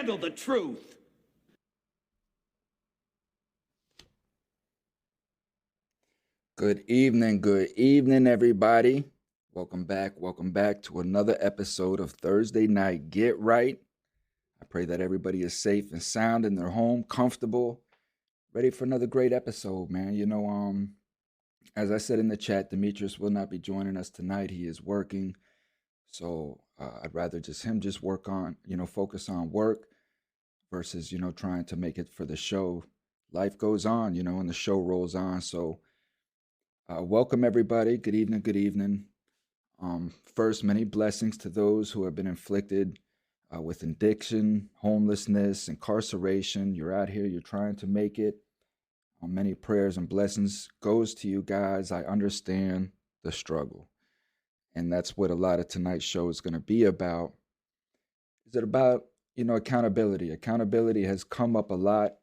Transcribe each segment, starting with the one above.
handle the truth. Good evening, everybody. Welcome back to another episode of Thursday Night Get Right. I pray that everybody is safe and sound in their home, comfortable, ready for another great episode, man. As I said in the chat, Demetrius will not be joining us tonight. He is working, so I'd rather him work on, focus on work versus, trying to make it for the show. Life goes on, and the show rolls on, so welcome, everybody. Good evening. First, many blessings to those who have been inflicted with addiction, homelessness, incarceration. You're out here, you're trying to make it. Many prayers and blessings goes to you guys. I understand the struggle. And that's what a lot of tonight's show is going to be about. Is it about, accountability? Accountability has come up a lot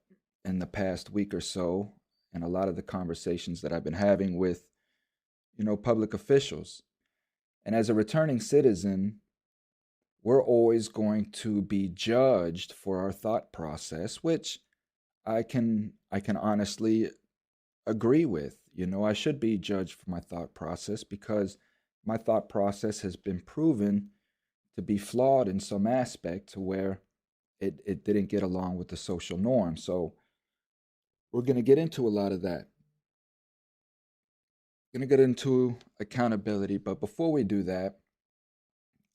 in the past week or so, and a lot of the conversations that I've been having with, public officials. And as a returning citizen, we're always going to be judged for our thought process, which I can honestly agree with. I should be judged for my thought process because my thought process has been proven to be flawed in some aspect to where it didn't get along with the social norm. So we're going to get into a lot of that. Going to get into accountability, but before we do that,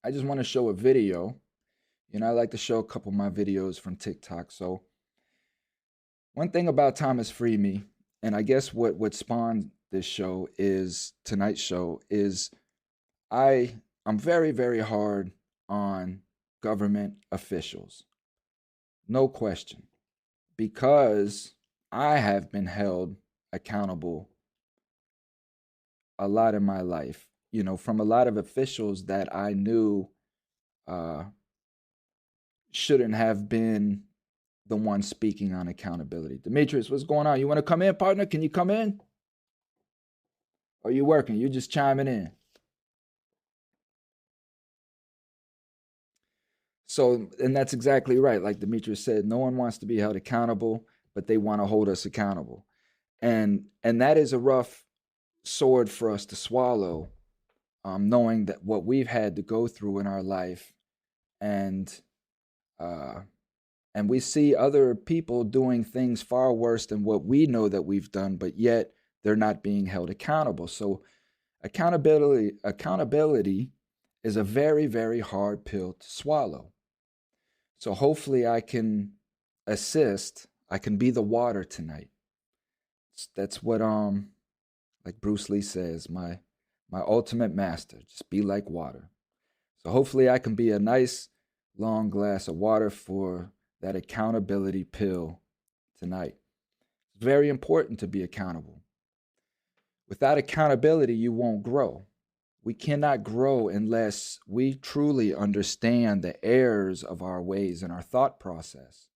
I just want to show a video. I like to show a couple of my videos from TikTok. So one thing about Thomas Freeme, and I guess what spawned this show is tonight's show is I'm very, very hard on government officials. No question. Because I have been held accountable a lot in my life, from a lot of officials that I knew shouldn't have been the one speaking on accountability. Demetrius, what's going on? You want to come in, partner? Can you come in? Or are you working? You just chiming in. So, and that's exactly right. Like Demetrius said, no one wants to be held accountable, but they want to hold us accountable. And that is a rough sword for us to swallow, knowing that what we've had to go through in our life, and we see other people doing things far worse than what we know that we've done, but yet they're not being held accountable. So accountability is a very, very hard pill to swallow. So hopefully I can assist. I can be the water tonight. That's what like Bruce Lee says, my ultimate master, just be like water. So hopefully I can be a nice long glass of water for that accountability pill tonight. It's very important to be accountable. Without accountability, you won't grow. We cannot grow unless we truly understand the errors of our ways and our thought process.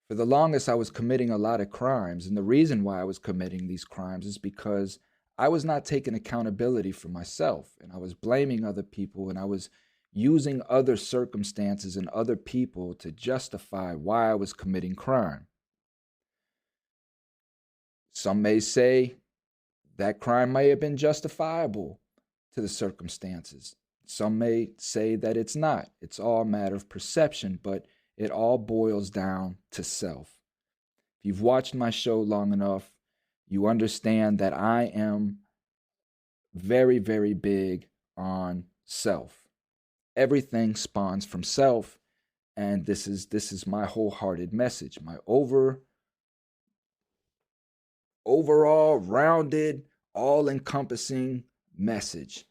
For the longest, I was committing a lot of crimes, and the reason why I was committing these crimes is because I was not taking accountability for myself, and I was blaming other people, and I was using other circumstances and other people to justify why I was committing crime. Some may say that crime may have been justifiable to the circumstances. Some may say that it's not. It's all a matter of perception, but it all boils down to self. If you've watched my show long enough, you understand that I am very, very big on self. Everything spawns from self, and this is my wholehearted message. My overall rounded, all-encompassing message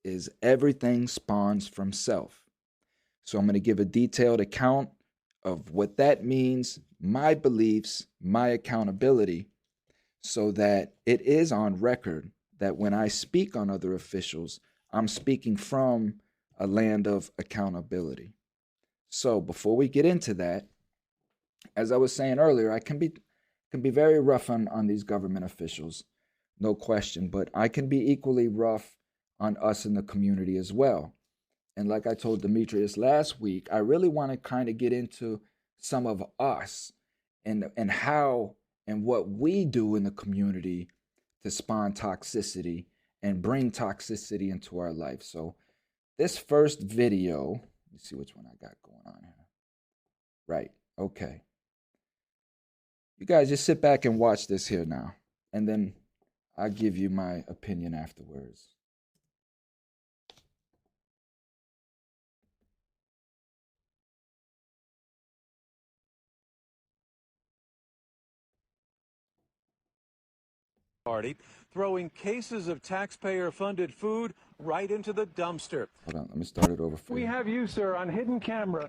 is everything spawns from self. So I'm going to give a detailed account of what that means, my beliefs, my accountability, so that it is on record that when I speak on other officials, I'm speaking from a land of accountability. So before we get into that, as I was saying earlier, I can be very rough on these government officials, no question, but I can be equally rough on us in the community as well. And like I told Demetrius last week, I really want to kind of get into some of us and how and what we do in the community to spawn toxicity and bring toxicity into our life. So this first video, let me see which one I got going on here. Right. Okay. You guys just sit back and watch this here now, and then I'll give you my opinion afterwards. Party throwing cases of taxpayer-funded food right into the dumpster. Hold on, let me start it over for We you. have you, sir, on hidden camera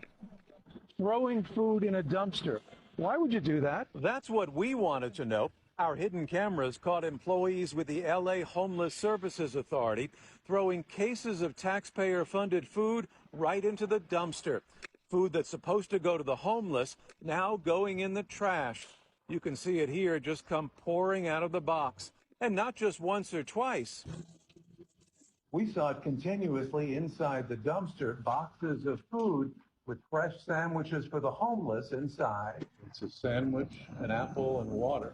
throwing food in a dumpster. Why would you do that? That's what we wanted to know. Our hidden cameras caught employees with the LA Homeless Services Authority throwing cases of taxpayer-funded food right into the dumpster. Food that's supposed to go to the homeless, now going in the trash. You can see it here just come pouring out of the box. And not just once or twice. We saw it continuously inside the dumpster, boxes of food with fresh sandwiches for the homeless inside. It's a sandwich, an apple, and water.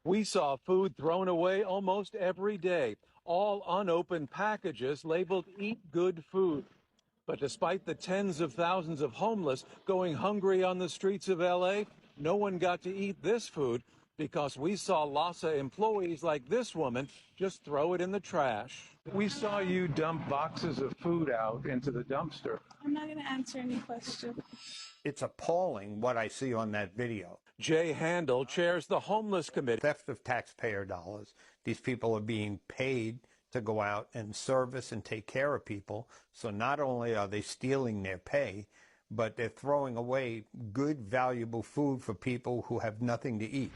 We saw food thrown away almost every day, all unopened packages labeled "Eat Good Food." But despite the tens of thousands of homeless going hungry on the streets of LA, no one got to eat this food because we saw LASA employees like this woman just throw it in the trash. We saw you dump boxes of food out into the dumpster. I'm not going to answer any questions. It's appalling what I see on that video. Jay Handel chairs the Homeless Committee. Theft of taxpayer dollars. These people are being paid to go out and service and take care of people. So not only are they stealing their pay, but they're throwing away good, valuable food for people who have nothing to eat.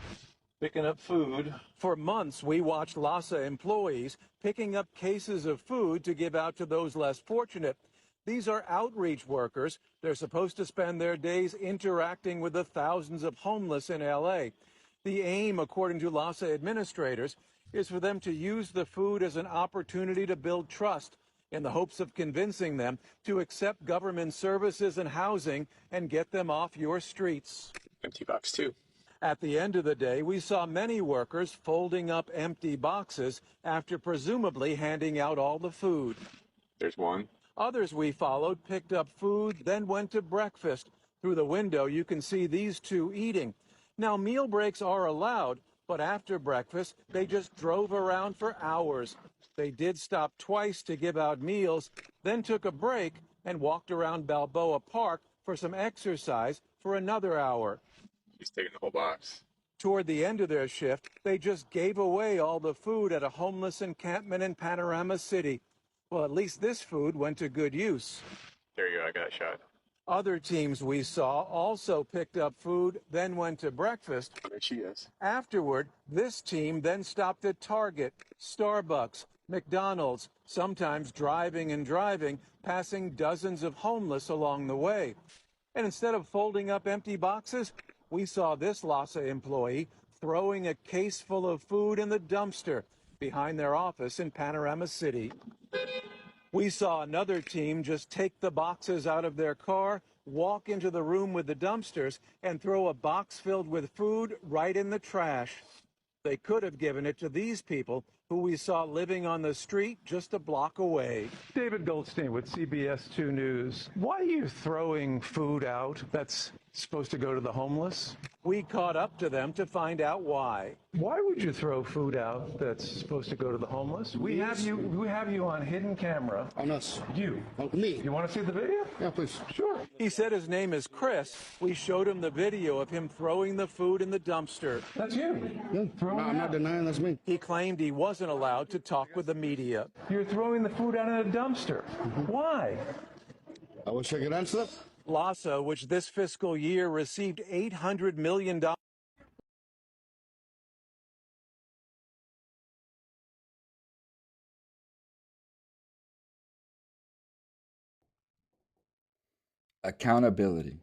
Picking up food. For months, we watched LASA employees picking up cases of food to give out to those less fortunate. These are outreach workers. They're supposed to spend their days interacting with the thousands of homeless in LA. The aim, according to LASA administrators, is for them to use the food as an opportunity to build trust in the hopes of convincing them to accept government services and housing and get them off your streets. Empty box too. At the end of the day, we saw many workers folding up empty boxes after presumably handing out all the food. There's one. Others we followed picked up food, then went to breakfast. Through the window, you can see these two eating. Now, meal breaks are allowed, but after breakfast, they just drove around for hours. They did stop twice to give out meals, then took a break and walked around Balboa Park for some exercise for another hour. He's taking the whole box. Toward the end of their shift, they just gave away all the food at a homeless encampment in Panorama City. Well, at least this food went to good use. There you go. I got a shot. Other teams we saw also picked up food, then went to breakfast. Oh, there she is. Afterward, this team then stopped at Target, Starbucks, McDonald's, sometimes driving, passing dozens of homeless along the way. And instead of folding up empty boxes, we saw this LASA employee throwing a case full of food in the dumpster behind their office in Panorama City. We saw another team just take the boxes out of their car, walk into the room with the dumpsters, and throw a box filled with food right in the trash. They could have given it to these people who we saw living on the street just a block away. David Goldstein with CBS 2 News. Why are you throwing food out that's supposed to go to the homeless? We caught up to them to find out why. Why would you throw food out that's supposed to go to the homeless? We have you on hidden camera. On us. You. Me. You want to see the video? Yeah, please. Sure. He said his name is Chris. We showed him the video of him throwing the food in the dumpster. That's you. Yeah. Throw it I'm not out. denying that's me. He claimed he wasn't allowed to talk with the media. You're throwing the food out in a dumpster. Why? I wish I could answer that. LASA, which this fiscal year received $800 million. Accountability.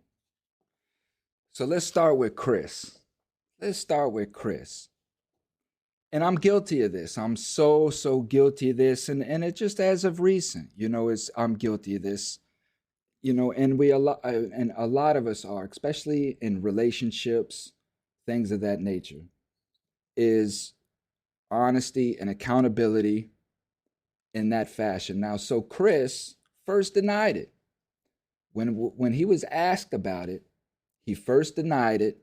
So let's start with Chris. And I'm guilty of this. I'm so guilty of this. And it just as of recent, I'm guilty of this. and a lot of us are, especially in relationships, things of that nature, is honesty and accountability in that fashion. Now, so Chris first denied it. When he was asked about it, he first denied it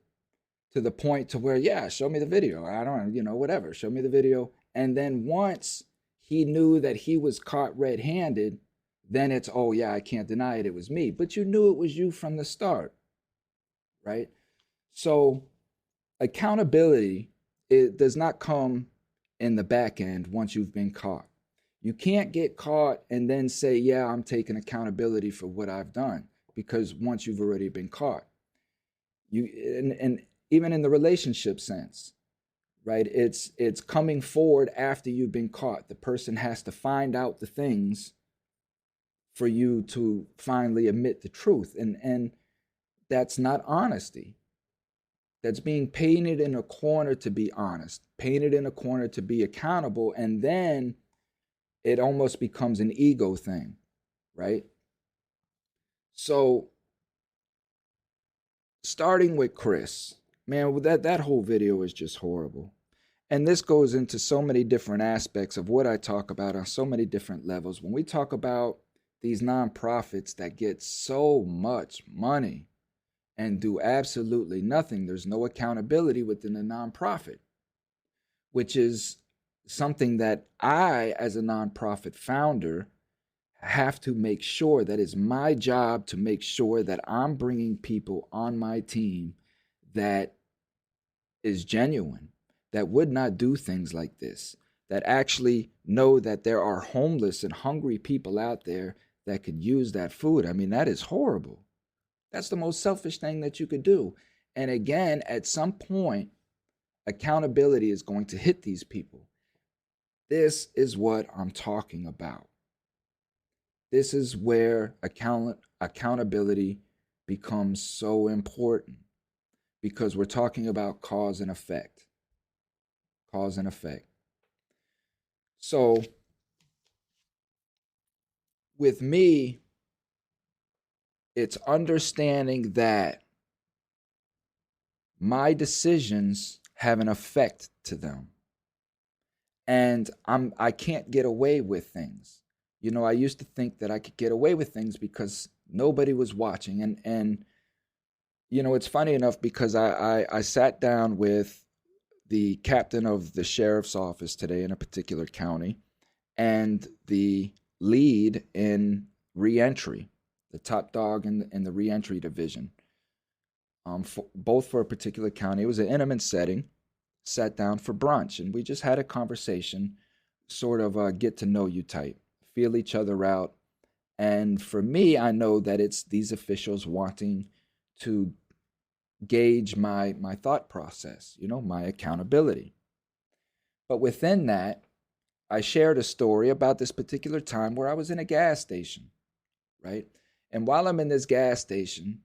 to the point to where, yeah, show me the video. I don't, whatever, show me the video. And then once he knew that he was caught red-handed, then it's, oh yeah, I can't deny it, it was me. But you knew it was you from the start, right? So accountability, it does not come in the back end once you've been caught. You can't get caught and then say, yeah, I'm taking accountability for what I've done, because once you've already been caught. And even in the relationship sense, right? It's coming forward after you've been caught. The person has to find out the things for you to finally admit the truth. And that's not honesty. That's being painted in a corner to be honest, painted in a corner to be accountable, and then it almost becomes an ego thing, right? So starting with Chris, man, that whole video is just horrible. And this goes into so many different aspects of what I talk about on so many different levels. When we talk about these nonprofits that get so much money and do absolutely nothing, there's no accountability within a nonprofit, which is something that I, as a nonprofit founder, have to make sure that it's my job to make sure that I'm bringing people on my team that is genuine, that would not do things like this, that actually know that there are homeless and hungry people out there that could use that food. I mean, that is horrible. That's the most selfish thing that you could do. And again, at some point, accountability is going to hit these people. This is what I'm talking about. This is where accountability becomes so important, because we're talking about cause and effect. Cause and effect. So with me, it's understanding that my decisions have an effect to them. And I can't get away with things. I used to think that I could get away with things because nobody was watching. And it's funny enough, because I sat down with the captain of the sheriff's office today in a particular county, and the lead in reentry, the top dog in the reentry division, both for a particular county. It was an intimate setting. Sat down for brunch, and we just had a conversation, sort of get to know you type, feel each other out. And for me, I know that it's these officials wanting to gauge my thought process, my accountability. But within that, I shared a story about this particular time where I was in a gas station, right? And while I'm in this gas station,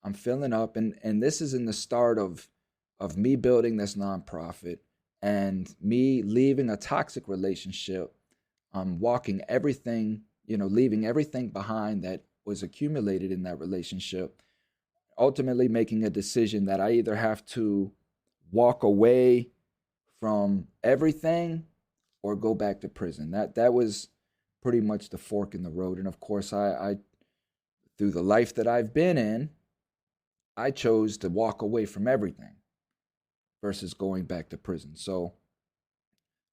I'm filling up, and this is in the start of me building this nonprofit and me leaving a toxic relationship, walking everything, leaving everything behind that was accumulated in that relationship, ultimately making a decision that I either have to walk away from everything or go back to prison. That was pretty much the fork in the road. And of course, I through the life that I've been in, I chose to walk away from everything versus going back to prison. So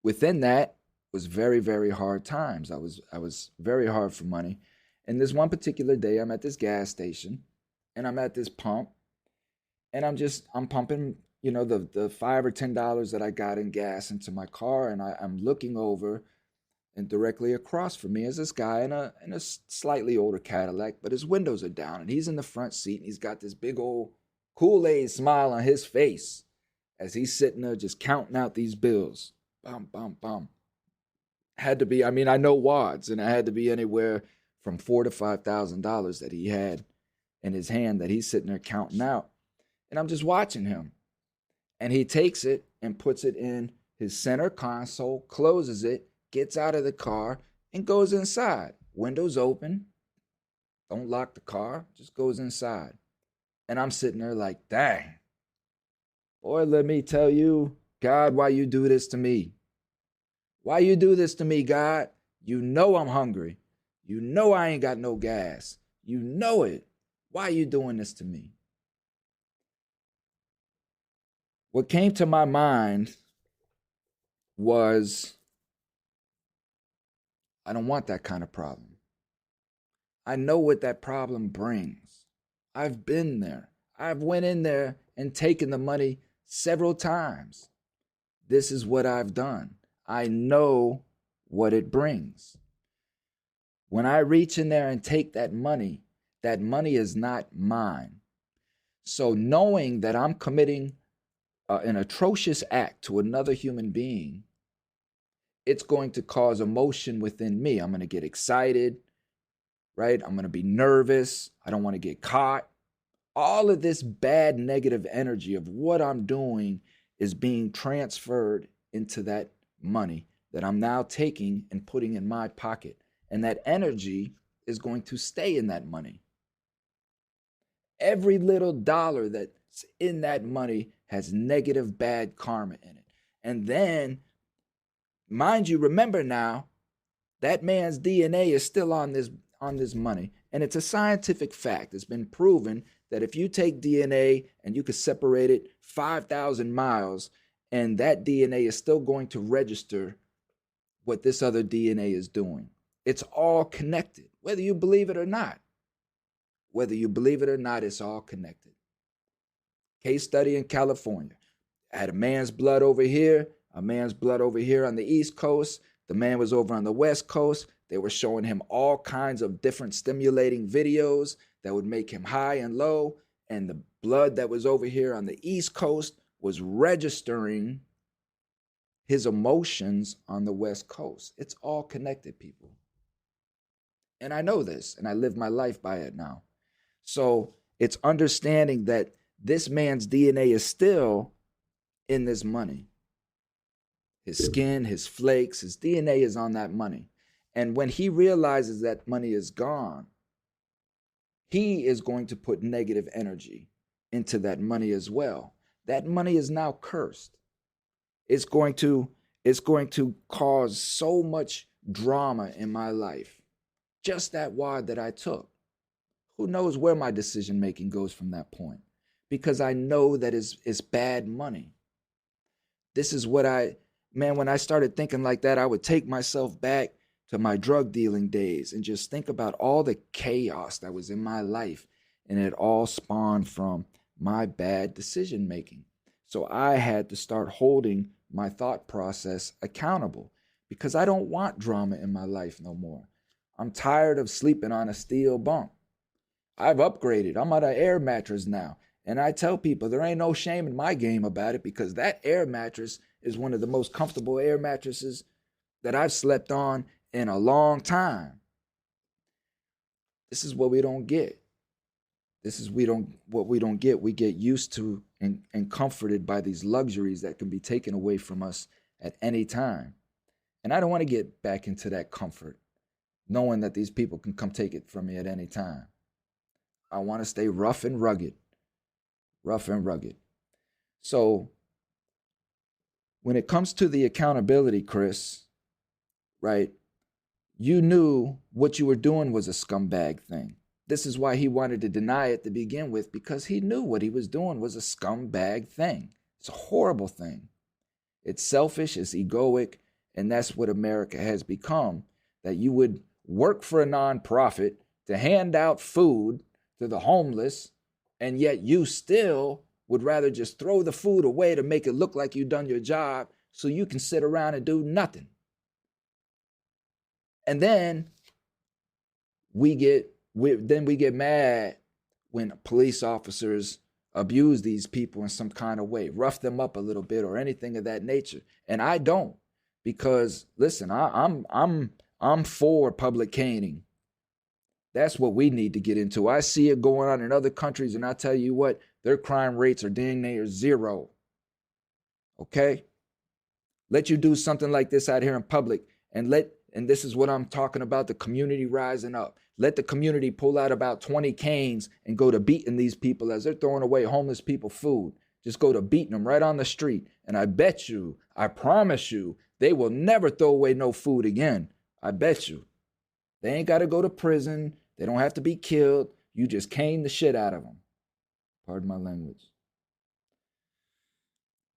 within that was very, very hard times. I was very hard for money. And this one particular day, I'm at this gas station and I'm at this pump, and I'm pumping, the $5 or $10 that I got in gas into my car, and I'm looking over, and directly across from me is this guy in a slightly older Cadillac, but his windows are down, and he's in the front seat, and he's got this big old Kool-Aid smile on his face as he's sitting there just counting out these bills. Bum, bum, bum. Had to be, I know wads, and it had to be anywhere from $4,000 to $5,000 that he had in his hand that he's sitting there counting out. And I'm just watching him. And he takes it and puts it in his center console, closes it, gets out of the car, and goes inside. Windows open, Don't lock the car, just goes inside. And I'm sitting there like, dang. Boy, let me tell you, God, why you do this to me? Why you do this to me, God? You know I'm hungry. You know I ain't got no gas. You know it. Why you doing this to me? What came to my mind was, I don't want that kind of problem. I know what that problem brings. I've been there. I've went in there and taken the money several times. This is what I've done. I know what it brings. When I reach in there and take that money is not mine. So knowing that I'm committing an atrocious act to another human being, it's going to cause emotion within me. I'm going to get excited, right? I'm going to be nervous. I don't want to get caught. All of this bad negative energy of what I'm doing is being transferred into that money that I'm now taking and putting in my pocket. And that energy is going to stay in that money. Every little dollar that's in that money has negative, bad karma in it. And then, mind you, remember now, that man's DNA is still on this money. And it's a scientific fact. It's been proven that if you take DNA and you could separate it 5,000 miles, and that DNA is still going to register what this other DNA is doing. It's all connected, whether you believe it or not. Whether you believe it or not, it's all connected. Case study in California. I had a man's blood over here, a man's blood over here on the East Coast. The man was over on the West Coast. They were showing him all kinds of different stimulating videos that would make him high and low. And the blood that was over here on the East Coast was registering his emotions on the West Coast. It's all connected, people. And I know this, and I live my life by it now. So it's understanding that this man's DNA is still in this money. His skin, his flakes, his DNA is on that money. And when he realizes that money is gone, he is going to put negative energy into that money as well. That money is now cursed. It's going to cause so much drama in my life. Just that wad that I took. Who knows where my decision making goes from that point? Because I know that it's bad money. This is what when I started thinking like that, I would take myself back to my drug dealing days and just think about all the chaos that was in my life. And it all spawned from my bad decision making. So I had to start holding my thought process accountable because I don't want drama in my life no more. I'm tired of sleeping on a steel bunk. I've upgraded. I'm on an air mattress now. And I tell people there ain't no shame in my game about it because that air mattress is one of the most comfortable air mattresses that I've slept on in a long time. This is what we don't get. This is what we don't get. We get used to and comforted by these luxuries that can be taken away from us at any time. And I don't want to get back into that comfort, knowing that these people can come take it from me at any time. I want to stay rough and rugged. Rough and rugged. So when it comes to the accountability, Chris, right, you knew what you were doing was a scumbag thing. This is why he wanted to deny it to begin with, because he knew what he was doing was a scumbag thing. It's a horrible thing. It's selfish, it's egoic, and that's what America has become, that you would work for a nonprofit to hand out food to the homeless, and yet you still would rather just throw the food away to make it look like you've done your job so you can sit around and do nothing. And then we get mad when police officers abuse these people in some kind of way, rough them up a little bit or anything of that nature. And I don't, because listen, I'm for public caning. That's what we need to get into. I see it going on in other countries, and I tell you what, their crime rates are dang near zero. Okay? Let you do something like this out here in public, and And this is what I'm talking about, the community rising up. Let the community pull out about 20 canes and go to beating these people as they're throwing away homeless people food. Just go to beating them right on the street. And I bet you, I promise you, they will never throw away no food again. I bet you. They ain't got to go to prison. They don't have to be killed. You just cane the shit out of them. Pardon my language.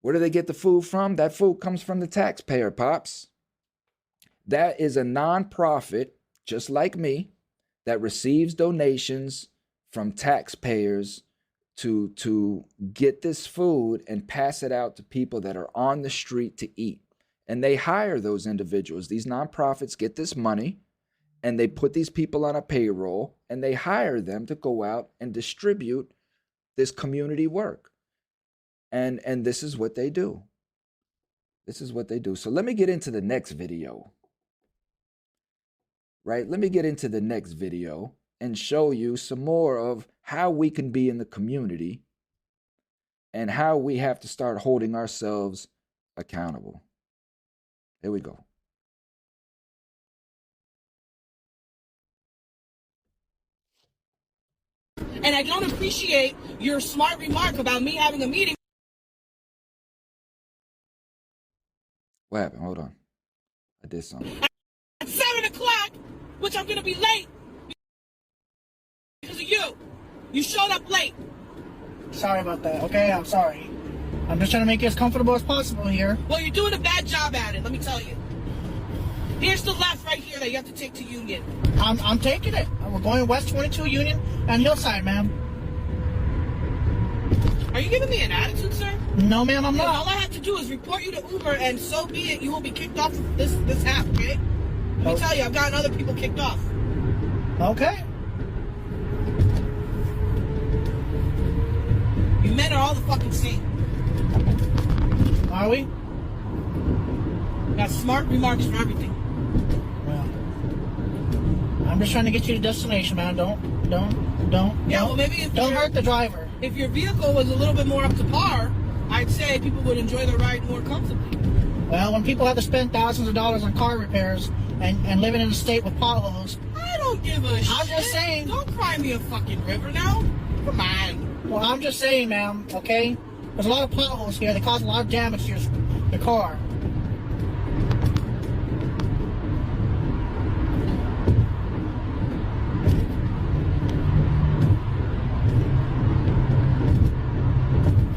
Where do they get the food from? That food comes from the taxpayer, Pops. That is a nonprofit, just like me, that receives donations from taxpayers to get this food and pass it out to people that are on the street to eat. And they hire those individuals. These nonprofits get this money and they put these people on a payroll and they hire them to go out and distribute this community work. And this is what they do. This is what they do. So let me get into the next video. Right? Let me get into the next video and show you some more of how we can be in the community and how we have to start holding ourselves accountable. Here we go. And I don't appreciate your smart remark about me having a meeting. What happened? Hold on. I did something. At 7 o'clock, which I'm going to be late because of you. You showed up late. Sorry about that, okay? I'm sorry. I'm just trying to make it as comfortable as possible here. Well, you're doing a bad job at it, let me tell you. Here's the left right here that you have to take to Union. I'm taking it. We're going West 22 Union and Hillside, ma'am. Are you giving me an attitude, sir? No, ma'am, I'm not. All I have to do is report you to Uber, and so be it. You will be kicked off of this app, okay? Let me tell you, I've gotten other people kicked off. Okay. You men are all the fucking same. Are we? Got smart remarks for everything. Well, I'm just trying to get you to destination, man. Don't. Yeah, well, maybe if don't hurt the driver. If your vehicle was a little bit more up to par, I'd say people would enjoy the ride more comfortably. Well, when people have to spend thousands of dollars on car repairs and living in a state with potholes. I don't give a shit. I'm just saying. Don't cry me a fucking river now. Come on. Well, I'm just saying, ma'am, okay? There's a lot of potholes here. They cause a lot of damage to your car.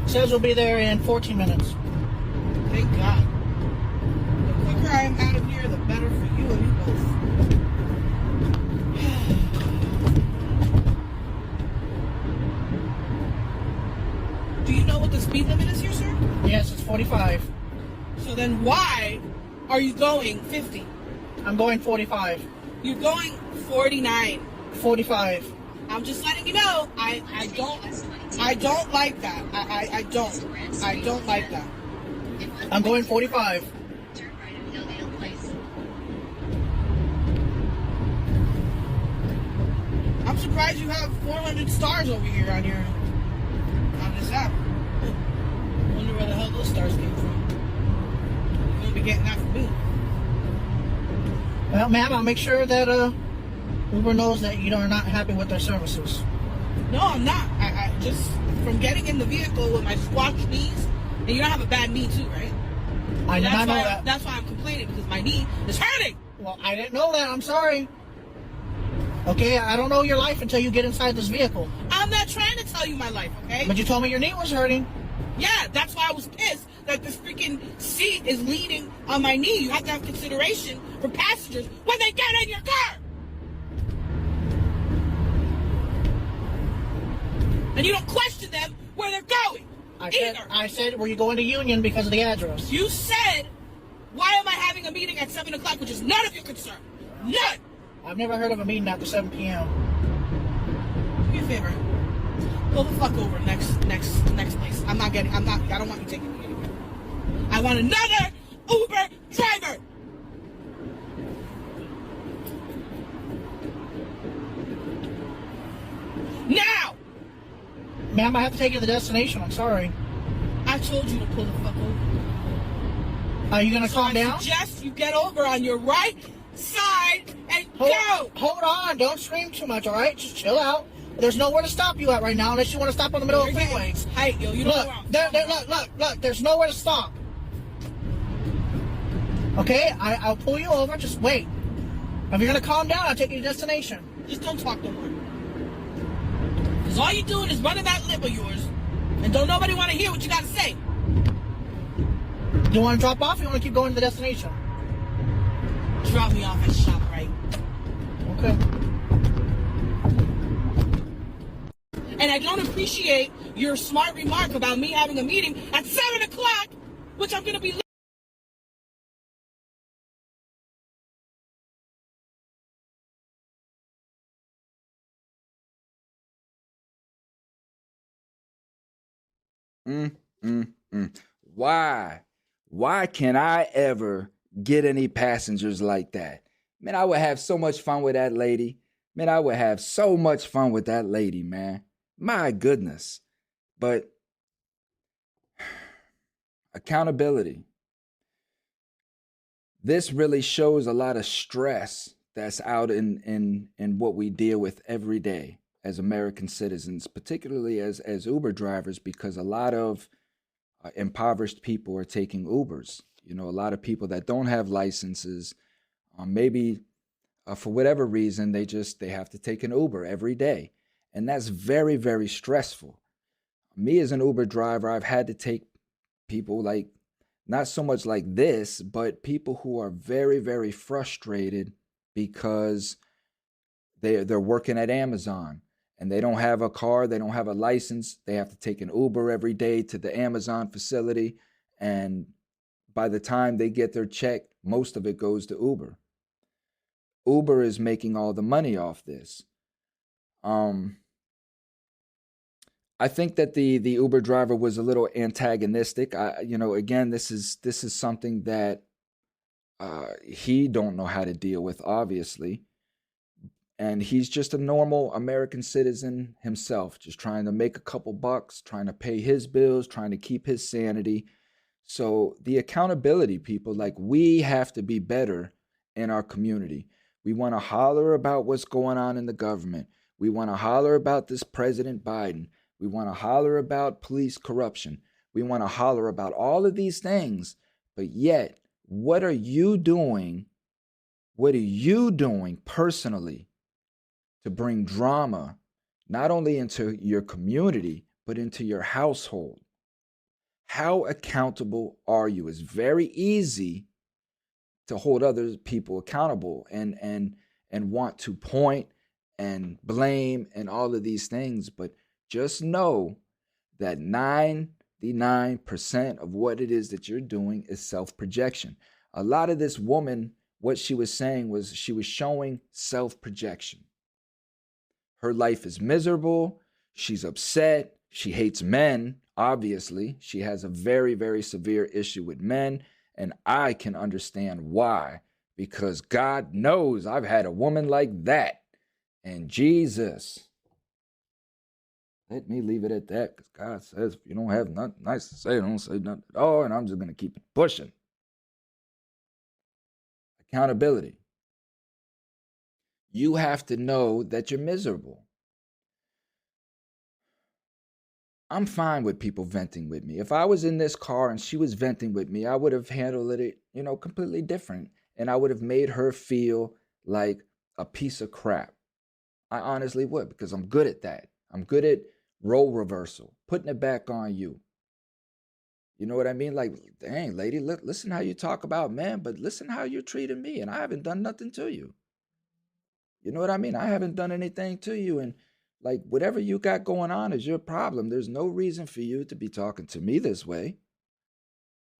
Says we'll be there in 14 minutes. Thank God. The quicker I am out of here, the better for you and you both. Do you know what the speed limit is here, sir? Yes, it's 45. So then why are you going 50? I'm going 45. You're going 49. 45. I'm just letting you know, I don't like that. I don't like that. I'm going 45. I'm surprised you have 400 stars over here on this app. Wonder where the hell those stars came from. You're gonna be getting that from me. Well, ma'am, I'll make sure that Uber knows that you are not happy with their services. No, I'm not. I just, from getting in the vehicle with my squashed knees, and you don't have a bad knee too, right? I did not know that. That's why I'm complaining, because my knee is hurting. Well, I didn't know that. I'm sorry. Okay, I don't know your life until you get inside this vehicle. I'm not trying to tell you my life, okay? But you told me your knee was hurting. Yeah, that's why I was pissed that this freaking seat is leaning on my knee. You have to have consideration for passengers when they get in your car. And you don't question them where they're going. I said, were you going to Union because of the address? You said, why am I having a meeting at 7 o'clock, which is none of your concern. None. I've never heard of a meeting after 7 p.m. Do me a favor. Pull the fuck over next place. I don't want you taking me anywhere. I want another Uber driver. Now! Ma'am, I have to take you to the destination. I'm sorry. I told you to pull the fuck over. Are you going to calm down? I suggest you get over on your right side and go. Hold on. Don't scream too much, all right? Just chill out. There's nowhere to stop you at right now unless you want to stop on the middle of the freeway. Hey, yo, you Look, look. There's nowhere to stop. Okay, I'll pull you over. Just wait. If you're going to calm down, I'll take you to your destination. Just don't talk no more. Because all you're doing is running that lip of yours. And don't nobody want to hear what you got to say. You want to drop off or you want to keep going to the destination? Drop me off at ShopRite. Okay. And I don't appreciate your smart remark about me having a meeting at 7 o'clock, which I'm going to be... Why can't I ever get any passengers like that? Man, I would have so much fun with that lady. Man, I would have so much fun with that lady, man. My goodness. But accountability. This really shows a lot of stress that's out in what we deal with every day as American citizens, particularly as Uber drivers, because a lot of impoverished people are taking Ubers. You know, a lot of people that don't have licenses, maybe for whatever reason, they have to take an Uber every day. And that's very, very stressful. Me as an Uber driver, I've had to take people like, not so much like this, but people who are very, very frustrated because they're working at Amazon and they don't have a car, they don't have a license, they have to take an Uber every day to the Amazon facility, and by the time they get their check, most of it goes to Uber. Uber is making all the money off this. I think that the Uber driver was a little antagonistic. Again, this is something that he don't know how to deal with, obviously. And he's just a normal American citizen himself, just trying to make a couple bucks, trying to pay his bills, trying to keep his sanity. So the accountability, people, like, we have to be better in our community. We want to holler about what's going on in the government. We want to holler about this President Biden. We want to holler about police corruption. We want to holler about all of these things. But yet, what are you doing? What are you doing personally to bring drama, not only into your community, but into your household? How accountable are you? It's very easy to hold other people accountable and want to point and blame and all of these things. But just know that 99% of what it is that you're doing is self-projection. A lot of this woman, what she was saying was she was showing self-projection. Her life is miserable. She's upset. She hates men, obviously. She has a very, very severe issue with men. And I can understand why. Because God knows I've had a woman like that. And Jesus, let me leave it at that. Because God says, if you don't have nothing nice to say, don't say nothing at all. And I'm just going to keep it pushing. Accountability. You have to know that you're miserable. I'm fine with people venting with me. If I was in this car and she was venting with me, I would have handled it, completely different. And I would have made her feel like a piece of crap. I honestly would, because I'm good at that. I'm good at role reversal, putting it back on you. You know what I mean? Like, dang, lady, listen how you talk about men, but listen how you're treating me, and I haven't done nothing to you. You know what I mean? I haven't done anything to you, and like, whatever you got going on is your problem. There's no reason for you to be talking to me this way.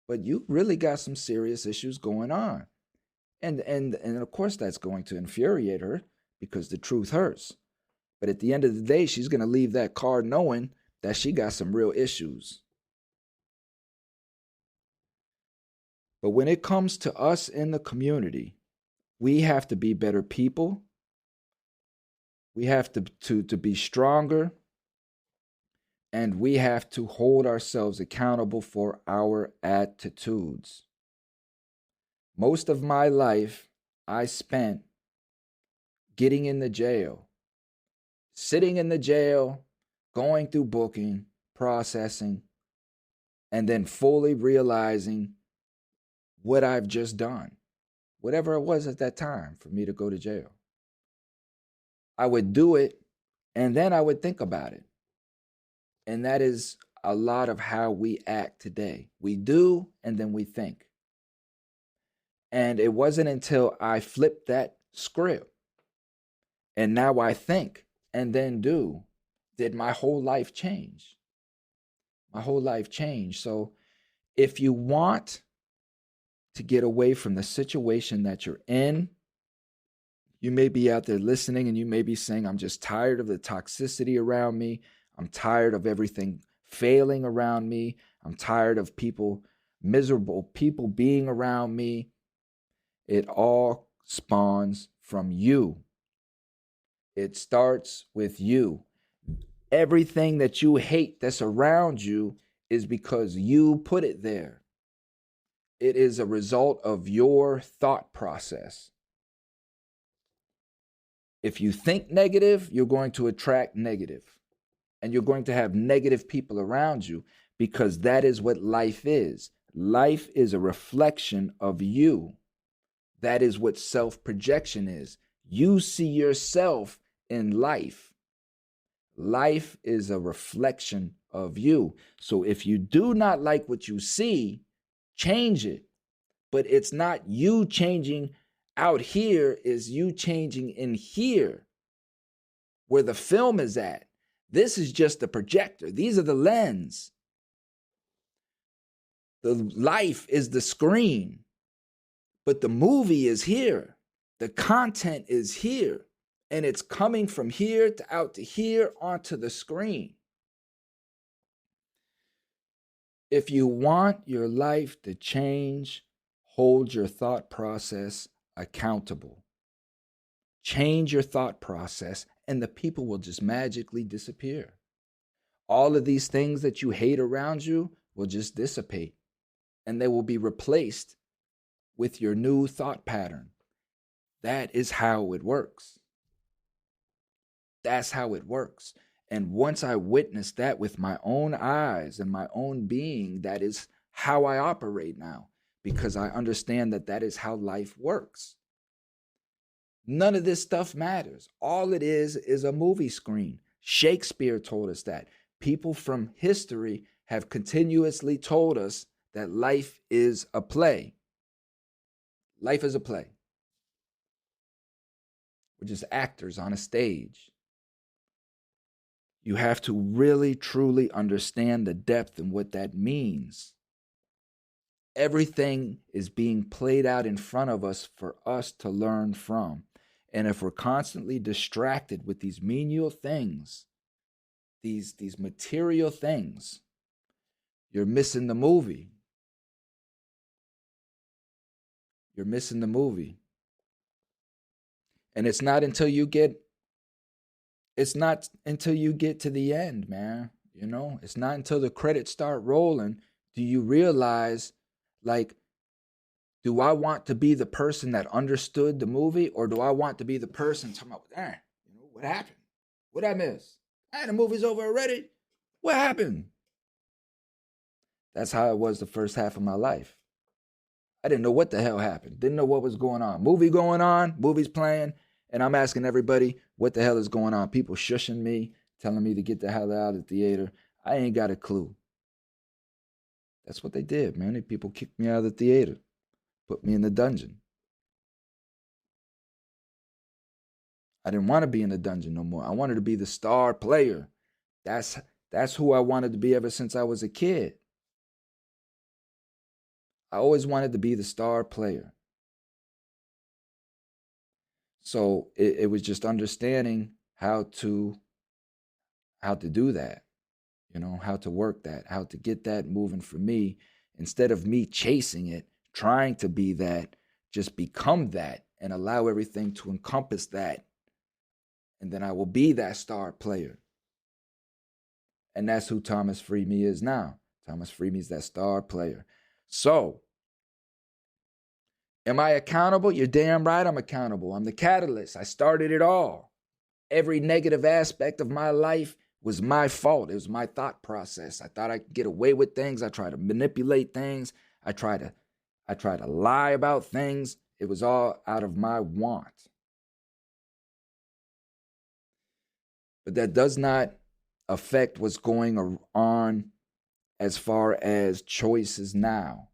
But you really got some serious issues going on. And of course that's going to infuriate her because the truth hurts. But at the end of the day, she's going to leave that car knowing that she got some real issues. But when it comes to us in the community, we have to be better people. We have to be stronger. And we have to hold ourselves accountable for our attitudes. Most of my life, I spent getting in the jail, sitting in the jail, going through booking, processing, and then fully realizing what I've just done, whatever it was at that time for me to go to jail. I would do it and then I would think about it. And that is a lot of how we act today. We do and then we think. And it wasn't until I flipped that script and now I think and then do did my whole life change. My whole life changed. So if you want to get away from the situation that you're in, you may be out there listening and you may be saying, I'm just tired of the toxicity around me. I'm tired of everything failing around me. I'm tired of miserable people being around me. It all spawns from you. It starts with you. Everything that you hate that's around you is because you put it there. It is a result of your thought process. If you think negative, you're going to attract negative. And you're going to have negative people around you because that is what life is. Life is a reflection of you. That is what self-projection is. You see yourself in life. Life is a reflection of you. So if you do not like what you see, change it. But it's not you changing out here, is you changing in here where the film is at. This is just the projector. These are the lens. The life is the screen. But the movie is here. The content is here. And it's coming from here to out to here onto the screen. If you want your life to change, hold your thought process accountable. Change your thought process and the people will just magically disappear. All of these things that you hate around you will just dissipate and they will be replaced with your new thought pattern. That is how it works. That's how it works. And once I witnessed that with my own eyes and my own being, that is how I operate now, because I understand that that is how life works. None of this stuff matters. All it is a movie screen. Shakespeare told us that. People from history have continuously told us that life is a play. Life is a play. We're just actors on a stage. You have to really, truly understand the depth and what that means. Everything is being played out in front of us for us to learn from. And if we're constantly distracted with these menial things, these material things, you're missing the movie. You're missing the movie. And it's not until you get to the end, man. You know, it's not until the credits start rolling do you realize, like, do I want to be the person that understood the movie, or do I want to be the person talking about, what happened? What I miss? The movie's over already. What happened? That's how it was the first half of my life. I didn't know what the hell happened. Didn't know what was going on. Movie going on, movies playing, and I'm asking everybody, what the hell is going on? People shushing me, telling me to get the hell out of the theater. I ain't got a clue. That's what they did, man. The people kicked me out of the theater, put me in the dungeon. I didn't want to be in the dungeon no more. I wanted to be the star player. That's who I wanted to be ever since I was a kid. I always wanted to be the star player. So it was just understanding how to do that, how to work that, how to get that moving for me, instead of me chasing it, trying to be that, just become that and allow everything to encompass that. And then I will be that star player. And that's who Thomas Freeme is now. Thomas Freeme is that star player. So Am I accountable? You're damn right I'm accountable. I'm the catalyst. I started it all. Every negative aspect of my life was my fault. It was my thought process. I thought I could get away with things. I tried to manipulate things. I tried to lie about things. It was all out of my want. But that does not affect what's going on as far as choices now.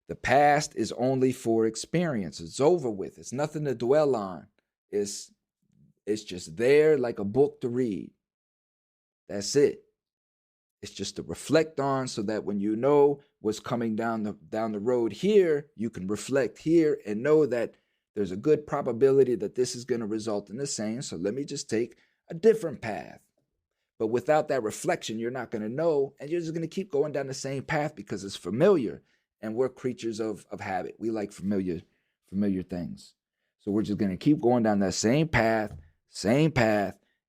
The past is only for experience. It's over with. It's nothing to dwell on. It's just there like a book to read. That's it. It's just to reflect on so that when you know what's coming down the road here, you can reflect here and know that there's a good probability that this is going to result in the same. So let me just take a different path. But without that reflection, you're not going to know, and you're just going to keep going down the same path because it's familiar. And we're creatures of habit. We like familiar things. So we're just going to keep going down that same path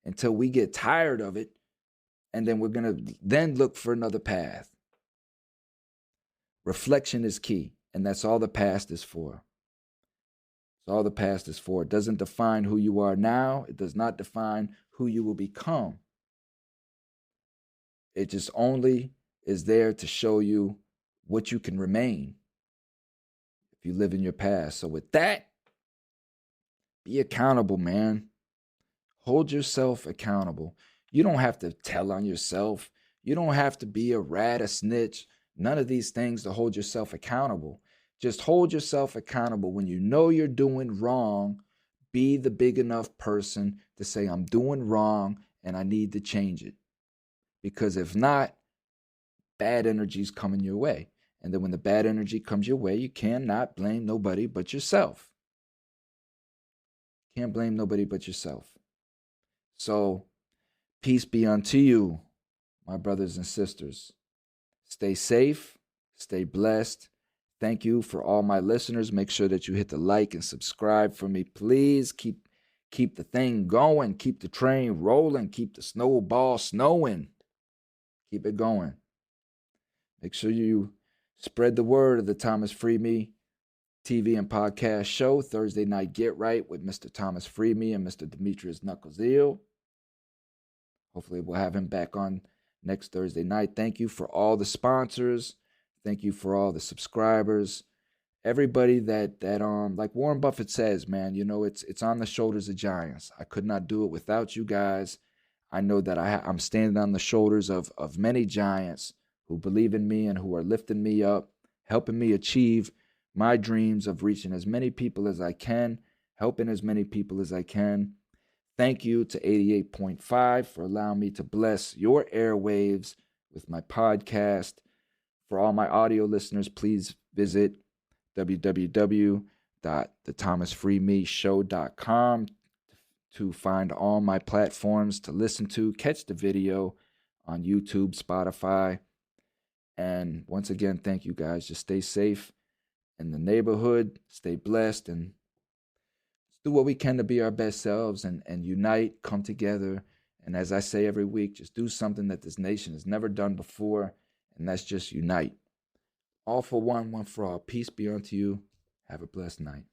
until we get tired of it. And then we're going to then look for another path. Reflection is key. And that's all the past is for. It's all the past is for. It doesn't define who you are now. It does not define who you will become. It just only is there to show you what you can remain if you live in your past. So with that, be accountable, man. Hold yourself accountable. You don't have to tell on yourself. You don't have to be a rat, a snitch, none of these things to hold yourself accountable. Just hold yourself accountable. When you know you're doing wrong, be the big enough person to say, I'm doing wrong and I need to change it. Because if not, bad energy's coming your way. And then when the bad energy comes your way, you cannot blame nobody but yourself. Can't blame nobody but yourself. So, peace be unto you, my brothers and sisters. Stay safe, stay blessed. Thank you for all my listeners. Make sure that you hit the like and subscribe for me. Please keep the thing going. Keep the train rolling. Keep the snowball snowing. Keep it going. Make sure you spread the word of the Thomas Freeme TV and podcast show, Thursday Night Get Right with Mr. Thomas Freeme and Mr. Demetrius Knuckles-Eel. Hopefully we'll have him back on next Thursday night. Thank you for all the sponsors. Thank you for all the subscribers. Everybody that like Warren Buffett says, man, you know, it's on the shoulders of giants. I could not do it without you guys. I know that I'm standing on the shoulders of many giants who believe in me and who are lifting me up, helping me achieve my dreams of reaching as many people as I can, helping as many people as I can. Thank you to 88.5 for allowing me to bless your airwaves with my podcast. For all my audio listeners, please visit www.thethomasfreemeshow.com to find all my platforms to listen to, catch the video on YouTube, Spotify. And once again, thank you guys. Just stay safe in the neighborhood, stay blessed, and do what we can to be our best selves and unite, come together. And as I say every week, just do something that this nation has never done before, and that's just unite. All for one, one for all. Peace be unto you. Have a blessed night.